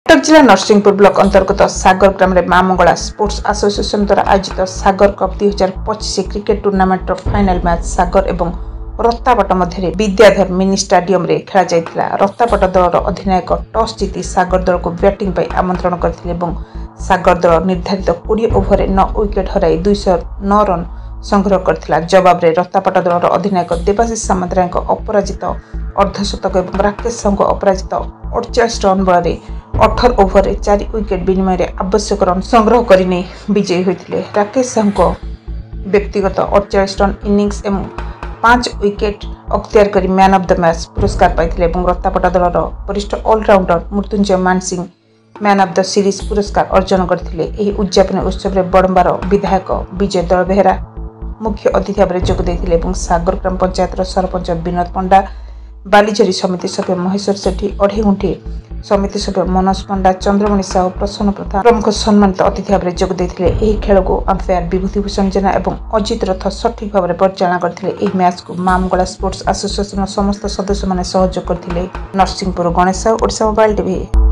कटक जिला नरसिंहपुर ब्लॉक अंतर्गत सागर ग्राम में मां मंगला स्पोर्ट्स एसोसिएशन द्वारा आयोजित Sagar cup 2025 cricket tournament final match Sagar एवं रत्तापट मध्य विद्याधर मिनी स्टाडियम रे खेला जायतिला। रत्तापट दलर अधिनायक टॉस जीति सागर दल को बैटिंग पर आमंत्रण करथिले एवं सागर दल निर्धारित 20 ओवर 9 विकेट हराई 209 रन संग्रह करथिला। जवाब रे रत्तापट दलर अधिनायक देवाशीष सामंतराय अपराजित अर्धशतक एवं राकेश साहू अपराजित 48 रन बल 18 ओवर 4 विकेट विनिमय आवश्यक रन संग्रह करने विजयी होते। राकेश साहू व्यक्तिगत 48 रन इनिंग्स एवं 5 विकेट अख्तियार कर मैन ऑफ द मैच पुरस्कार पाइथिले एवं रत्तापट दलर वरिष्ठ allrounder Mrityunjay Mansingh man of the series पुरस्कार अर्जन करथिले। एही उद्यापन उत्सव रे बड़ंबार विधायक विजय दल बेहरा मुख्य अतिथि भाव जोग देथिले एवं सागर ग्राम पंचायत सरपंच विनोद पंडा, बालीझरी समिति सभ्य महेश्वर सेठी, अढ़ेगुंठी समिति सभ्य मनोज पंडा, चंद्रमणि साहू, प्रसन्न प्रधान प्रमुख सम्मानित अतिथि भाव जोग देथिले। एही खेल को अंपायर विभूतिभूषण जेना एवं अजित रथ सठिक भाव परिचालना करथिले। एही मैच को मां मंगला स्पोर्ट्स एसोसिएशन समस्त सदस्य माने सहयोग करथिले। Narsinghpur Ganesh Sahu, Odisha mobile TV.